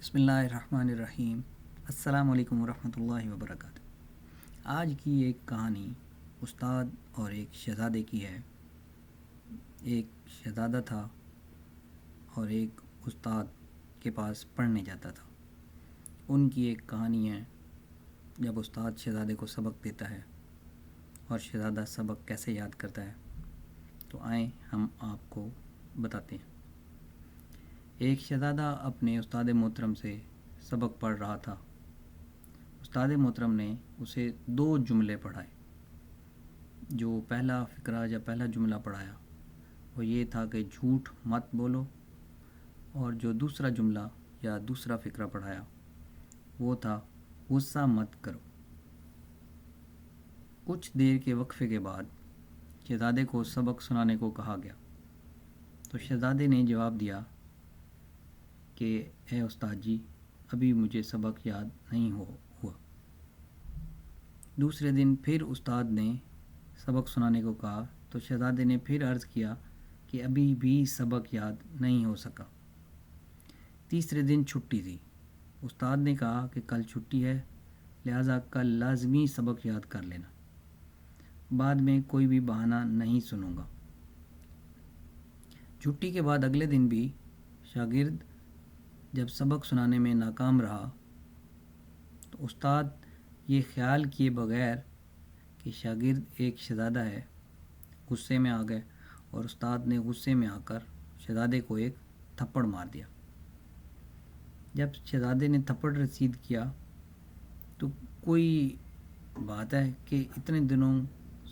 بسم اللہ الرحمن الرحیم۔ السلام علیکم ورحمۃ اللہ وبرکاتہ۔ آج کی ایک کہانی استاد اور ایک شہزادے کی ہے۔ ایک شہزادہ تھا اور ایک استاد کے پاس پڑھنے جاتا تھا۔ ان کی ایک کہانی ہے جب استاد شہزادے کو سبق دیتا ہے اور شہزادہ سبق کیسے یاد کرتا ہے، تو آئیں ہم آپ کو بتاتے ہیں۔ ایک شہزادہ اپنے استاد محترم سے سبق پڑھ رہا تھا۔ استاد محترم نے اسے 2 جملے پڑھائے۔ جو پہلا فقرہ یا پہلا جملہ پڑھایا وہ یہ تھا کہ جھوٹ مت بولو، اور جو دوسرا جملہ یا دوسرا فقرہ پڑھایا وہ تھا غصہ مت کرو۔ کچھ دیر کے وقفے کے بعد شہزادے کو سبق سنانے کو کہا گیا، تو شہزادے نے جواب دیا کہ اے استاد جی، ابھی مجھے سبق یاد نہیں ہوا۔ دوسرے دن پھر استاد نے سبق سنانے کو کہا تو شہزادے نے پھر عرض کیا کہ ابھی بھی سبق یاد نہیں ہو سکا۔ تیسرے دن چھٹی تھی۔ استاد نے کہا کہ کل چھٹی ہے، لہٰذا کل لازمی سبق یاد کر لینا، بعد میں کوئی بھی بہانہ نہیں سنوں گا۔ چھٹی کے بعد اگلے دن بھی شاگرد جب سبق سنانے میں ناکام رہا تو استاد یہ خیال کیے بغیر کہ شاگرد ایک شہزادہ ہے غصے میں آ گئے، اور استاد نے غصے میں آ کر شہزادے کو ایک تھپڑ مار دیا۔ جب شہزادے نے تھپڑ رسید کیا تو کوئی بات ہے کہ اتنے دنوں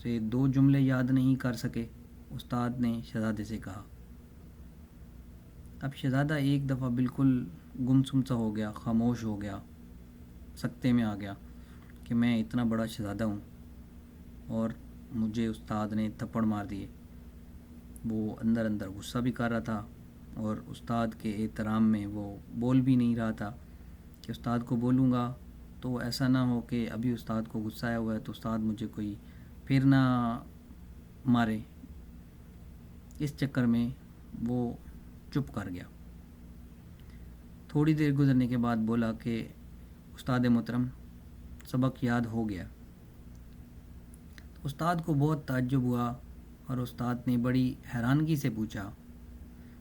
سے 2 جملے یاد نہیں کر سکے، استاد نے شہزادے سے کہا۔ اب شہزادہ ایک دفعہ بالکل گمسم سا ہو گیا، خاموش ہو گیا، سکتے میں آ گیا کہ میں اتنا بڑا شہزادہ ہوں اور مجھے استاد نے تھپڑ مار دیے۔ وہ اندر اندر غصہ بھی کر رہا تھا اور استاد کے احترام میں وہ بول بھی نہیں رہا تھا کہ استاد کو بولوں گا تو ایسا نہ ہو کہ ابھی استاد کو غصہ آیا ہوا ہے تو استاد مجھے کوئی پھر نہ مارے۔ اس چکر میں وہ چپ کر گیا۔ تھوڑی دیر گزرنے کے بعد بولا کہ استاد محترم، سبق یاد ہو گیا۔ استاد کو بہت تعجب ہوا اور استاد نے بڑی حیرانگی سے پوچھا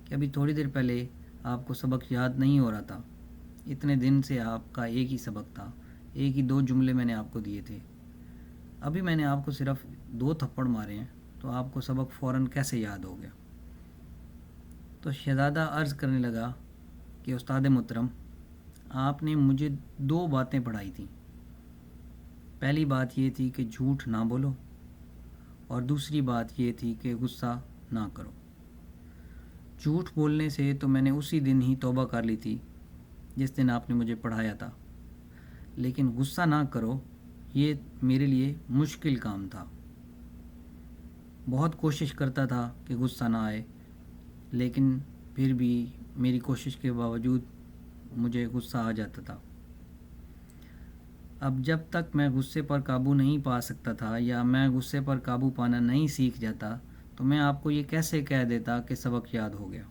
کہ ابھی تھوڑی دیر پہلے آپ کو سبق یاد نہیں ہو رہا تھا، اتنے دن سے آپ کا ایک ہی سبق تھا، ایک ہی 2 جملے میں نے آپ کو دیے تھے، ابھی میں نے آپ کو صرف 2 تھپڑ مارے ہیں تو آپ کو سبق فوراً کیسے یاد ہو گیا؟ تو شہزادہ عرض کرنے لگا کہ استاد محترم، آپ نے مجھے 2 باتیں پڑھائی تھیں۔ پہلی بات یہ تھی کہ جھوٹ نہ بولو، اور دوسری بات یہ تھی کہ غصہ نہ کرو۔ جھوٹ بولنے سے تو میں نے اسی دن ہی توبہ کر لی تھی جس دن آپ نے مجھے پڑھایا تھا، لیکن غصہ نہ کرو یہ میرے لیے مشکل کام تھا۔ بہت کوشش کرتا تھا کہ غصہ نہ آئے، لیکن پھر بھی میری کوشش کے باوجود مجھے غصہ آ جاتا تھا۔ اب جب تک میں غصے پر قابو نہیں پا سکتا تھا یا میں غصے پر قابو پانا نہیں سیکھ جاتا تو میں آپ کو یہ کیسے کہہ دیتا کہ سبق یاد ہو گیا۔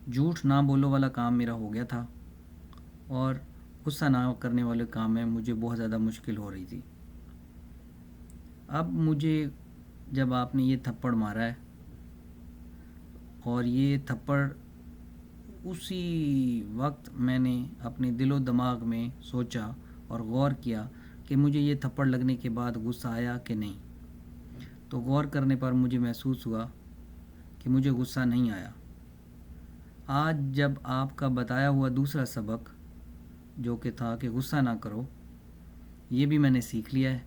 جھوٹ نہ بولو والا کام میرا ہو گیا تھا، اور غصہ نہ کرنے والے کام میں مجھے بہت زیادہ مشکل ہو رہی تھی۔ اب مجھے جب آپ نے یہ تھپڑ مارا ہے، اور یہ تھپڑ اسی وقت میں نے اپنے دل و دماغ میں سوچا اور غور کیا کہ مجھے یہ تھپڑ لگنے کے بعد غصہ آیا کہ نہیں، تو غور کرنے پر مجھے محسوس ہوا کہ مجھے غصہ نہیں آیا۔ آج جب آپ کا بتایا ہوا دوسرا سبق جو کہ تھا کہ غصہ نہ کرو، یہ بھی میں نے سیکھ لیا ہے،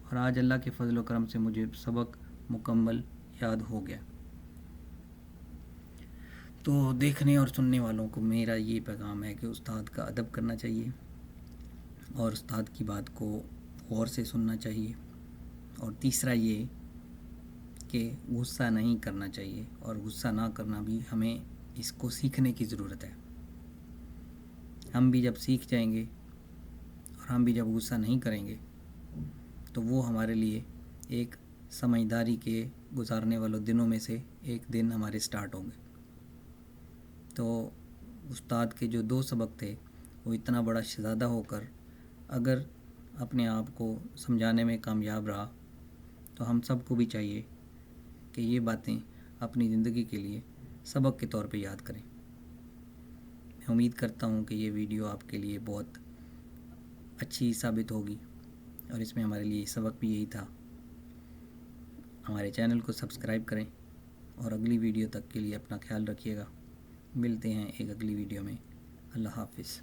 اور آج اللہ کے فضل و کرم سے مجھے سبق مکمل یاد ہو گیا۔ تو دیکھنے اور سننے والوں کو میرا یہ پیغام ہے کہ استاد کا ادب کرنا چاہیے اور استاد کی بات کو غور سے سننا چاہیے، اور تیسرا یہ کہ غصہ نہیں کرنا چاہیے، اور غصہ نہ کرنا بھی ہمیں اس کو سیکھنے کی ضرورت ہے۔ ہم بھی جب سیکھ جائیں گے اور ہم بھی جب غصہ نہیں کریں گے تو وہ ہمارے لیے ایک سمجھداری کے گزارنے والوں دنوں میں سے ایک دن ہمارے سٹارٹ ہوں گے۔ تو استاد کے جو 2 سبق تھے، وہ اتنا بڑا شہزادہ ہو کر اگر اپنے آپ کو سمجھانے میں کامیاب رہا، تو ہم سب کو بھی چاہیے کہ یہ باتیں اپنی زندگی کے لیے سبق کے طور پہ یاد کریں۔ میں امید کرتا ہوں کہ یہ ویڈیو آپ کے لیے بہت اچھی ثابت ہوگی، اور اس میں ہمارے لیے سبق بھی یہی تھا۔ ہمارے چینل کو سبسکرائب کریں اور اگلی ویڈیو تک کے لیے اپنا خیال رکھیے گا۔ ملتے ہیں ایک اگلی ویڈیو میں۔ اللہ حافظ۔